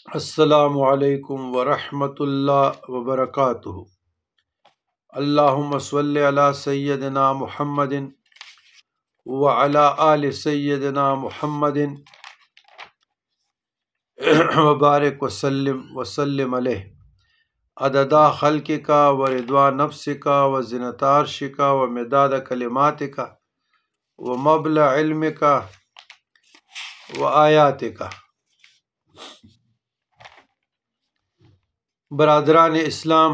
السلام علیکم ورحمۃ اللہ وبرکاتہ۔ اللہم صلی علی سیدنا محمد وعلی آل سیدنا محمد وبارک وسلم علیہ عدد خلقک ورضوان نفسک وزنۃ عرشک ومداد کلماتک ومبلغ علمک وآیاتک۔ برادران اسلام،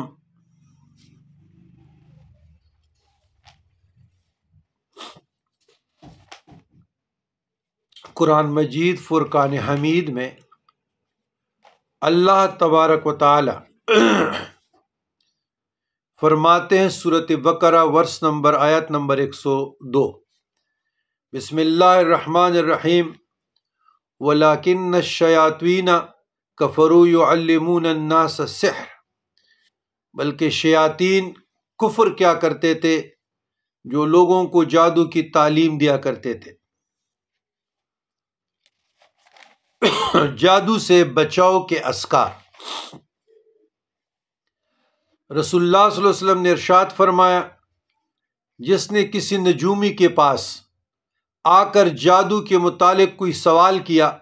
قرآن مجید فرقان حمید میں اللہ تبارک و تعالی فرماتے ہیں، سورۃ بقرہ ورس نمبر آیت نمبر 102، بسم اللہ الرحمن الرحیم، وَلَكِنَّ الشَّيَاطِينَ كَفَرُوا يُعَلِّمُونَ النَّاسَ السِّحْرَ، بلکہ شیاطین کفر کیا کرتے تھے جو لوگوں کو جادو کی تعلیم دیا کرتے تھے۔ جادو سے بچاؤ کے اذکار۔ رسول اللہ صلی اللہ علیہ وسلم نے ارشاد فرمایا، جس نے کسی نجومی کے پاس آ کر جادو کے متعلق کوئی سوال کیا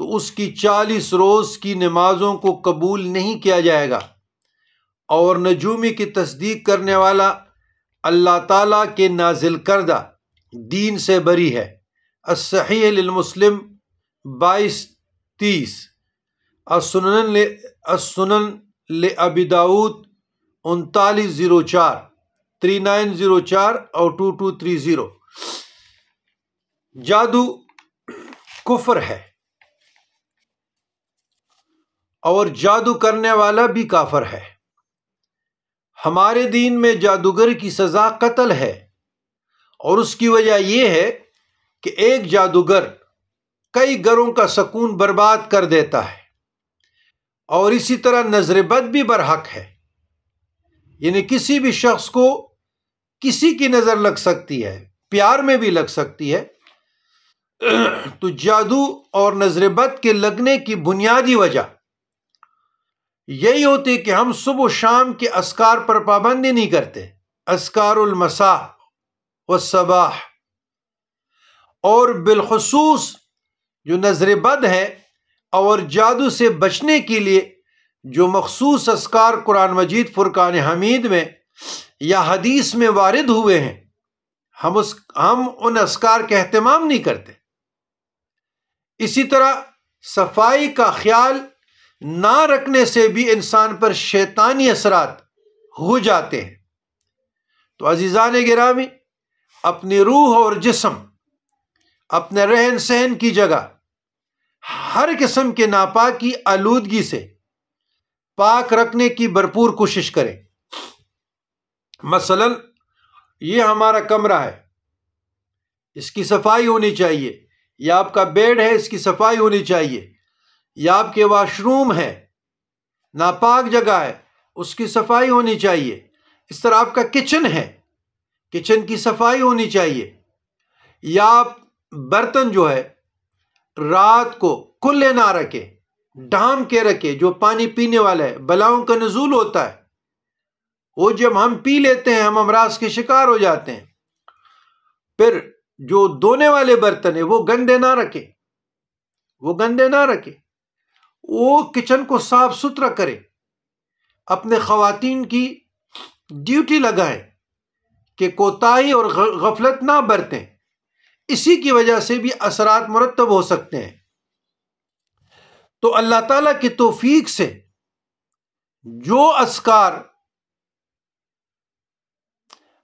تو اس کی 40 روز کی نمازوں کو قبول نہیں کیا جائے گا، اور نجومی کی تصدیق کرنے والا اللہ تعالیٰ کے نازل کردہ دین سے بری ہے۔ الصحیح للمسلم 2230، السنن لابی داؤد 3904 3904 اور 2230۔ جادو کفر ہے اور جادو کرنے والا بھی کافر ہے۔ ہمارے دین میں جادوگر کی سزا قتل ہے، اور اس کی وجہ یہ ہے کہ ایک جادوگر کئی گھروں کا سکون برباد کر دیتا ہے، اور اسی طرح نظر بد بھی برحق ہے، یعنی کسی بھی شخص کو کسی کی نظر لگ سکتی ہے، پیار میں بھی لگ سکتی ہے۔ تو جادو اور نظر بد کے لگنے کی بنیادی وجہ یہی ہوتی کہ ہم صبح و شام کے اذکار پر پابندی نہیں کرتے، اذکار المساء والصباح، اور بالخصوص جو نظر بد ہے اور جادو سے بچنے کے لیے جو مخصوص اذکار قرآن مجید فرقان حمید میں یا حدیث میں وارد ہوئے ہیں، ہم ان اذکار کا اہتمام نہیں کرتے۔ اسی طرح صفائی کا خیال نہ رکھنے سے بھی انسان پر شیطانی اثرات ہو جاتے ہیں۔ تو عزیزان گرامی، اپنی روح اور جسم، اپنے رہن سہن کی جگہ ہر قسم کے ناپاکی آلودگی سے پاک رکھنے کی بھرپور کوشش کریں۔ مثلا یہ ہمارا کمرہ ہے، اس کی صفائی ہونی چاہیے، یا آپ کا بیڈ ہے، اس کی صفائی ہونی چاہیے، یا آپ کے واش روم ہے، ناپاک جگہ ہے، اس کی صفائی ہونی چاہیے۔ اس طرح آپ کا کچن ہے، کچن کی صفائی ہونی چاہیے، یا آپ برتن جو ہے رات کو کھلے نہ رکھے، ڈھانپ کے رکھے، جو پانی پینے والا ہے، بلاؤں کا نزول ہوتا ہے، وہ جب ہم پی لیتے ہیں ہم امراض کے شکار ہو جاتے ہیں۔ پھر جو دھونے والے برتن ہیں وہ گندے نہ رکھے، وہ کچن کو صاف ستھرا کرے، اپنے خواتین کی ڈیوٹی لگائیں کہ کوتاہی اور غفلت نہ برتیں، اسی کی وجہ سے بھی اثرات مرتب ہو سکتے ہیں۔ تو اللہ تعالیٰ کی توفیق سے جو اذکار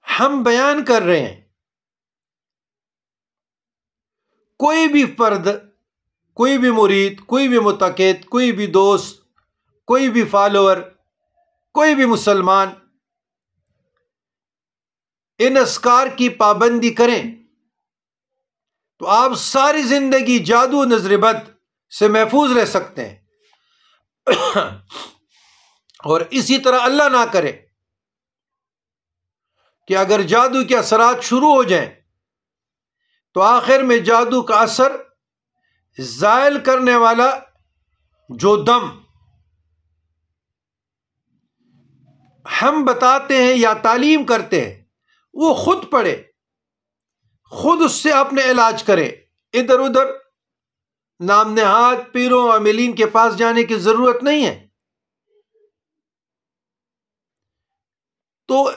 ہم بیان کر رہے ہیں، کوئی بھی فرد، کوئی بھی مرید، کوئی بھی متقید، کوئی بھی دوست، کوئی بھی فالوور، کوئی بھی مسلمان ان اذکار کی پابندی کریں تو آپ ساری زندگی جادو و نظر بد سے محفوظ رہ سکتے ہیں۔ اور اسی طرح اللہ نہ کرے کہ اگر جادو کے اثرات شروع ہو جائیں تو آخر میں جادو کا اثر زائل کرنے والا جو دم ہم بتاتے ہیں یا تعلیم کرتے ہیں وہ خود پڑھے، خود اس سے اپنے علاج کرے، ادھر ادھر نام نہاد پیروں عاملین کے پاس جانے کی ضرورت نہیں ہے۔ تو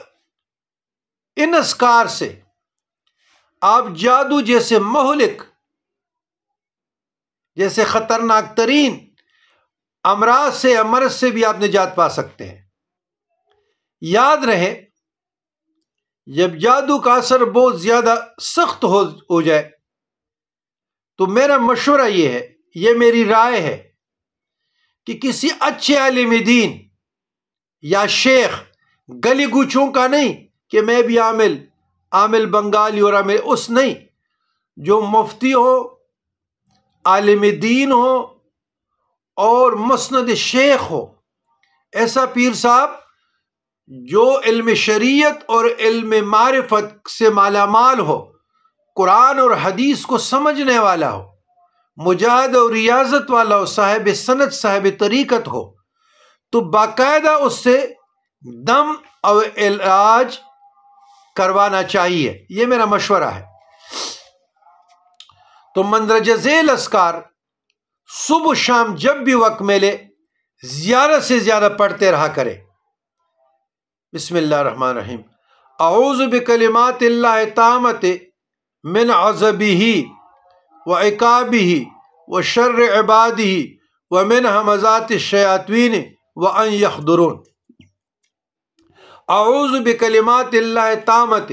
ان اذکار سے آپ جادو جیسے مہلک، جیسے خطرناک ترین امراض سے یا مرض سے بھی آپ نجات پا سکتے ہیں۔ یاد رہے، جب جادو کا اثر بہت زیادہ سخت ہو جائے تو میرا مشورہ یہ ہے، یہ میری رائے ہے کہ کسی اچھے عالم دین یا شیخ، گلی گوچوں کا نہیں کہ میں بھی عامل بنگالی اور عامل اس نہیں، جو مفتی ہو، عالم دین ہو اور مسند شیخ ہو، ایسا پیر صاحب جو علم شریعت اور علم معرفت سے مالا مال ہو، قرآن اور حدیث کو سمجھنے والا ہو، مجاہد اور ریاضت والا ہو، صاحب سند، صاحب طریقت ہو، تو باقاعدہ اس سے دم اور علاج کروانا چاہیے۔ یہ میرا مشورہ ہے۔ تو مندرجہ ذیل اذکار صبح و شام جب بھی وقت ملے زیادہ سے زیادہ پڑھتے رہا کرے۔ بسم اللہ الرحمن الرحیم۔ اعوذ بکلمات اللہ التامۃ من عذابہ وعقابہ وشر عبادہ ومن ہمزات الشیاطین وان یحضرون۔ اعوذ بکلمات اللہ التامۃ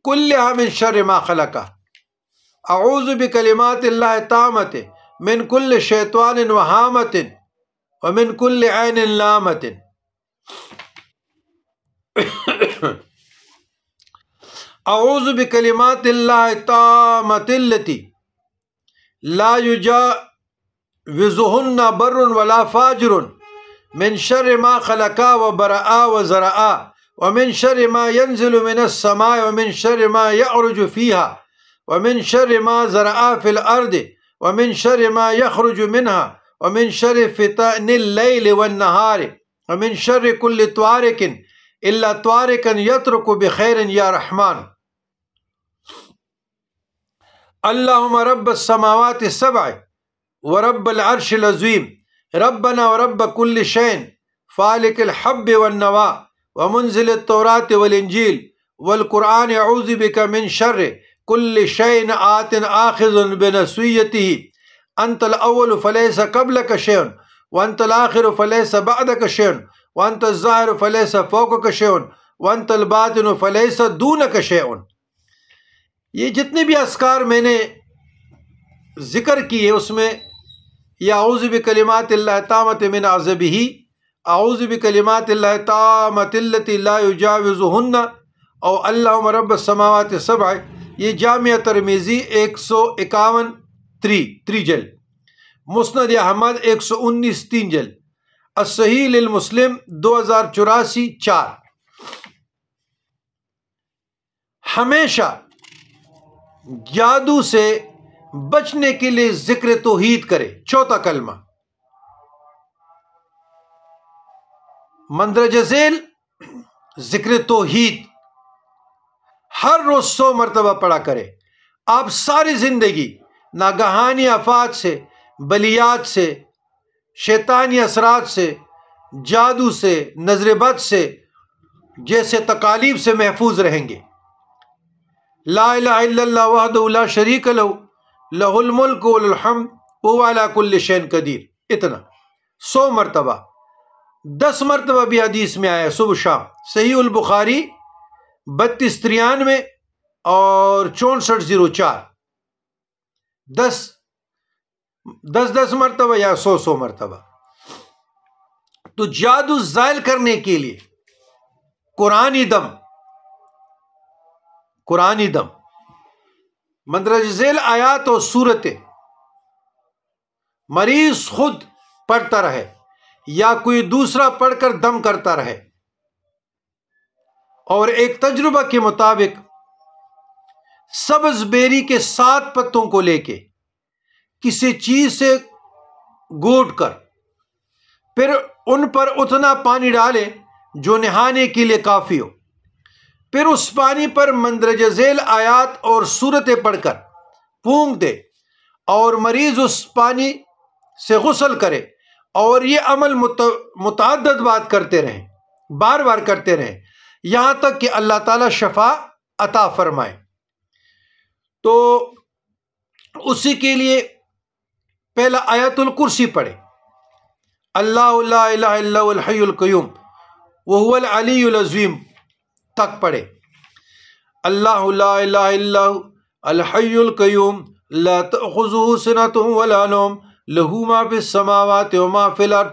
کلھا من شر ما خلق۔ اعوذ بکلمات اللہ التامۃ من کل شیطان وہامۃ ومن کل عین لامۃ۔ اعوذ بکلمات اللہ التامۃ التی لا یجاوزہن بر ولا فاجر من شر ما خلقا وبرآ وزرعا ومن شر ما ينزل من السماء ومن شر ما يعرج فيها ومن شر ما زرعا في الأرض ومن شر ما يخرج منها ومن شر فتن الليل والنهار ومن شر كل طارق إلا طارقا يترك بخير يا رحمن۔ اللهم رب السماوات السبع ورب العرش العظيم ربنا ورب كل شيء فالق الحب والنوى ومنزل التوراة والإنجيل والقرآن أعوذ بك من شر كل شيء آت آخذ بنسويته أنت الأول فليس قبلك شيء وأنت الآخر فليس بعدك شيء وأنت الظاهر فليس فوقك شيء وأنت الباطن فليس دونك شيء۔ یہ جتنے بھی اذکار میں نے ذکر کیے اس میں یہ اعوذ بکلمات اللہ التامۃ من عذابہ، اعوذ بکلمات اللہ التامۃ التی لا یجاوزہن، اور اللہم رب السماوات السبع، یہ جامعہ ترمذی 151 3 جلد، مسند احمد 119 3 جلد، الصحیح للمسلم 2084 4۔ ہمیشہ جادو سے بچنے کے لیے ذکر توحید کرے۔ چوتھا کلمہ مندرجہ ذیل ذکر توحید ہر روز 100 مرتبہ پڑھا کرے۔ آپ ساری زندگی ناگہانی آفات سے، بلیات سے، شیطانی اثرات سے، جادو سے، نظر بد سے جیسے تکالیف سے محفوظ رہیں گے۔ لا الہ الا اللہ وحدہ لا شریک لہ لہ الملک و لہ الحمد وہو علی کل شیء قدیر۔ اتنا 100 مرتبہ، 10 مرتبہ بھی حدیث میں آیا صبح شام، صحیح البخاری 3293 اور 6404، 10 مرتبہ یا 100 مرتبہ۔ تو جادو زائل کرنے کے لیے قرآنی دم مندرجہ ذیل آیات اور صورتیں مریض خود پڑھتا رہے یا کوئی دوسرا پڑھ کر دم کرتا رہے، اور ایک تجربہ کے مطابق سبز بیری کے 7 پتوں کو لے کے کسی چیز سے گوٹ کر پھر ان پر اتنا پانی ڈالیں جو نہانے کے لیے کافی ہو، پھر اس پانی پر مندرجہ ذیل آیات اور سورتیں پڑھ کر پھونک دے اور مریض اس پانی سے غسل کرے، اور یہ عمل متعدد بات کرتے رہیں، بار بار کرتے رہیں، یہاں تک کہ اللہ تعالیٰ شفا عطا فرمائے۔ تو اسی کے لیے پہلا آیت الکرسی پڑھے، اللہ لا الہ الا هو الحی القیوم وهو العلی العظیم تک پڑھے، اللہ لا الہ الا هو الحی القیوم لا تأخذه سنة ولا نوم له ما في السماوات وما في الارض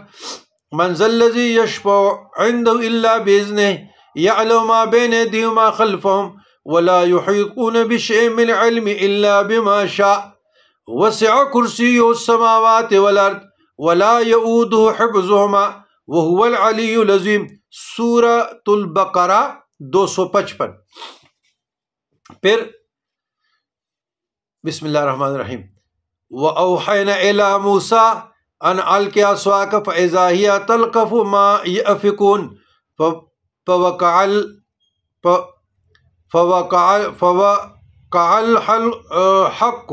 من ذا الذي يشفع عنده الا باذنه يعلم ما بين ايديهم وما خلفهم ولا يحيطون بشيء من علم الا بما شاء وسع كرسيه السماوات والارض ولا يؤوده حفظهما وهو العلی العظیم، سورۃ البقرہ 255۔ پھر بسم اللہ الرحمن الرحیم، وَأَوْحَيْنَا إِلَىٰ مُوسَىٰ أَنْ أَلْقِ عَصَاكَ فَإِذَا هِيَ تَلْقَفُ مَا يَأْفِكُونَ فَوَقَعَ الْحَقُّ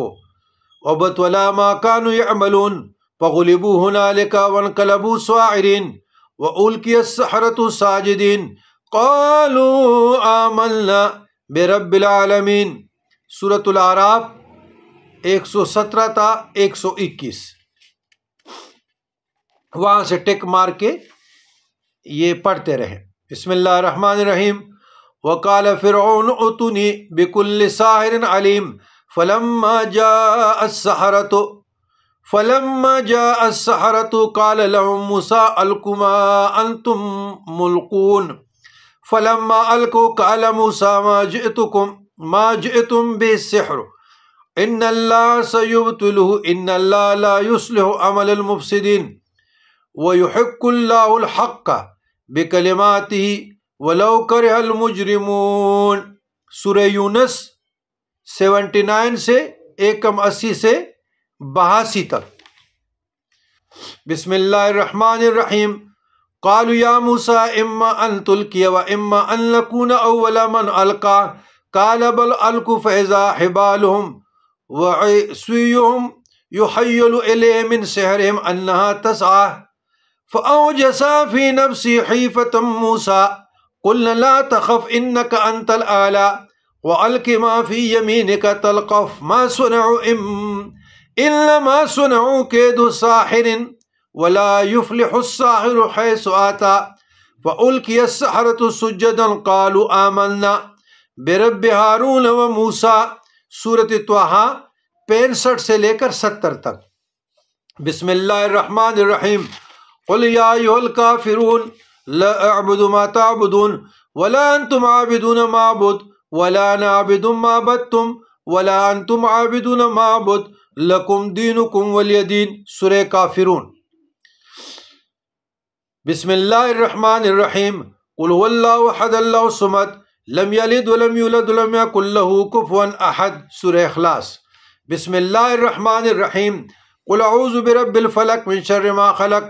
وَبَطَلَ مَا كَانُوا يَعْمَلُونَ فَغُلِبُوا هُنَالِكَ وَانقَلَبُوا صَاغِرِينَ وَأُلْقِيَ السَّحَرَةُ سَاجِدِينَ قَالُوا آمَنَّا بِرَبِّ الْعَالَمِينَ، سورۃ الاعراف 117 تا 121۔ وہاں سے ٹک مار کے یہ پڑھتے رہیں۔ بسم اللہ الرحمن الرحیم، وقال فرعون ائتونی بكل ساحر علیم فلما جاء السحرة قال لهم موسى ألقوا ما أنتم ملقون فلما ألقوا قال موسى ما جئتم به السحر إن الله سيبطله إن الله لا يصلح عمل المفسدين ويحق الله الحق بكلماته ولو كره المجرمون، سورہ یونس 79 سے 180 سے 82 تک۔ بسم اللہ الرحمن الرحیم، قالوا یا موسیٰ اما ان تلقی و اما ان نکون اول من القا قال بل القوا فاذا حبالهم وعصیهم يحيل الیہ من سحرهم انها تسعى فاوجس في نفسه خیفة موسیٰ قلنا لا تخف انك انت الاعلى والق ما في يمينك تلقف ما صنعوا انما صنعوا كيد ساحر ولا يفلح الساحر حيث اتى فالقي السحرة سجدا قالوا آمنا برب ہارون وموسیٰ، سورۃ طٰہٰ 65 سے لے کر 70 تک۔ بسم اللہ الرحمن الرحیم، قل یا ایھا الکافرون لا اعبد ما تعبدون ولا انتم عابدون ما اعبد ولا انا عابد ما عبدتم ولا انتم عابدون ما اعبد لکم دینکم ولی دین، سورہ کافرون۔ بسم اللہ الرحمن الرحیم، قل هو اللہ احد اللہ الصمد لم یلد ولم یولد ولم یکن له کفوا احد، سورہ اخلاص۔ بسم اللہ الرحمن الرحیم، قل اعوذ برب الفلق من شر ما خلق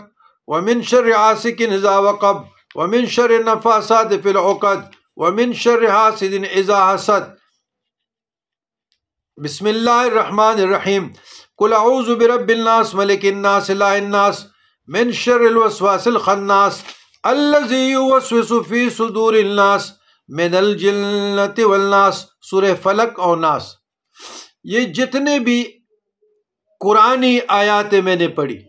ومن شر غاسق اذا وقب ومن شر النفاثات في العقد ومن شر حاسد اذا حسد۔ بسم اللہ الرحمن الرحیم، قل اعوذ برب الناس ملک الناس الہ الناس من شر الوسواس الخناس الذی یوسوس فی صدور الناس من الجنۃ والناس، سورہ فلق اور ناس۔ یہ جتنے بھی قرآنی آیاتیں میں نے پڑھی،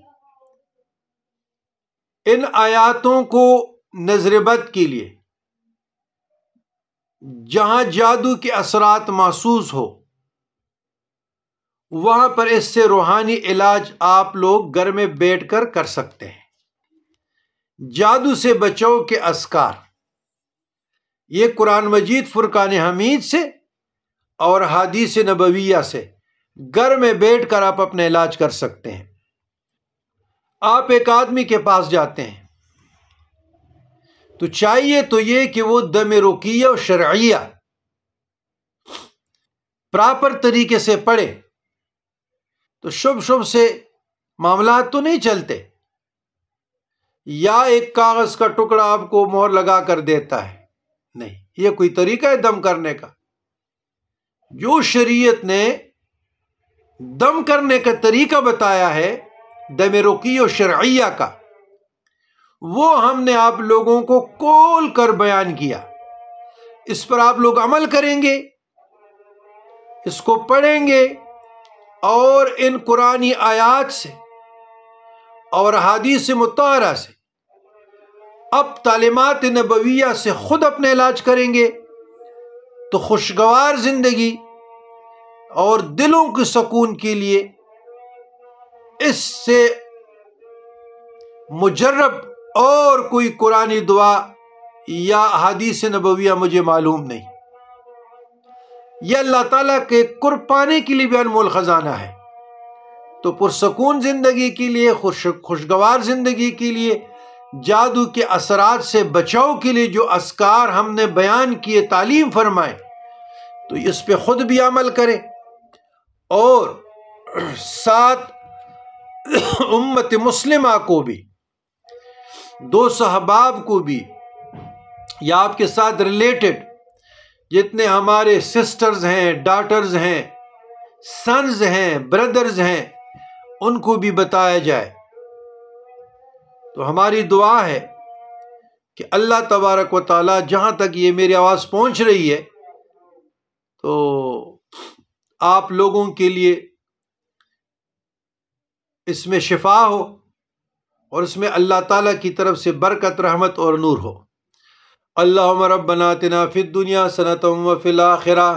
ان آیاتوں کو نظر بد کے لیے جہاں جادو کے اثرات محسوس ہو وہاں پر اس سے روحانی علاج آپ لوگ گھر میں بیٹھ کر کر سکتے ہیں۔ جادو سے بچاؤ کے اذکار، یہ قرآن مجید فرقان حمید سے اور حدیث نبویہ سے گھر میں بیٹھ کر آپ اپنا علاج کر سکتے ہیں۔ آپ ایک آدمی کے پاس جاتے ہیں تو چاہیے تو یہ کہ وہ دم رقیہ و شرعیہ پراپر طریقے سے پڑھے، تو شبھ سے معاملات تو نہیں چلتے۔ یا ایک کاغذ کا ٹکڑا آپ کو مہر لگا کر دیتا ہے، نہیں، یہ کوئی طریقہ ہے دم کرنے کا؟ جو شریعت نے دم کرنے کا طریقہ بتایا ہے، دم رقی و شرعیہ کا، وہ ہم نے آپ لوگوں کو کھول کر بیان کیا۔ اس پر آپ لوگ عمل کریں گے، اس کو پڑھیں گے، اور ان قرآنی آیات سے اور احادیث مطہرہ سے، اب تعلیمات نبویہ سے خود اپنے علاج کریں گے، تو خوشگوار زندگی اور دلوں کے سکون کے لیے اس سے مجرب اور کوئی قرآنی دعا یا احادیث نبویہ مجھے معلوم نہیں۔ یہ اللہ تعالیٰ کے قرب پانے کے لیے بھی انمول خزانہ ہے۔ تو پرسکون زندگی کے لیے، خوشگوار زندگی کے لیے، جادو کے اثرات سے بچاؤ کے لیے جو اذکار ہم نے بیان کیے، تعلیم فرمائے، تو اس پہ خود بھی عمل کریں، اور ساتھ امت مسلمہ کو بھی، دوست احباب کو بھی، یا آپ کے ساتھ ریلیٹڈ جتنے ہمارے سسٹرز ہیں، ڈاٹرز ہیں، سنز ہیں، بردرز ہیں، ان کو بھی بتایا جائے۔ تو ہماری دعا ہے کہ اللہ تبارک و تعالی، جہاں تک یہ میری آواز پہنچ رہی ہے، تو آپ لوگوں کے لیے اس میں شفا ہو، اور اس میں اللہ تعالیٰ کی طرف سے برکت، رحمت اور نور ہو۔ اللہم ربنا آتنا فی الدنیا حسنۃ وفی الآخرہ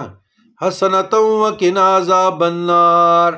حسنۃ وقنا عذاب النار۔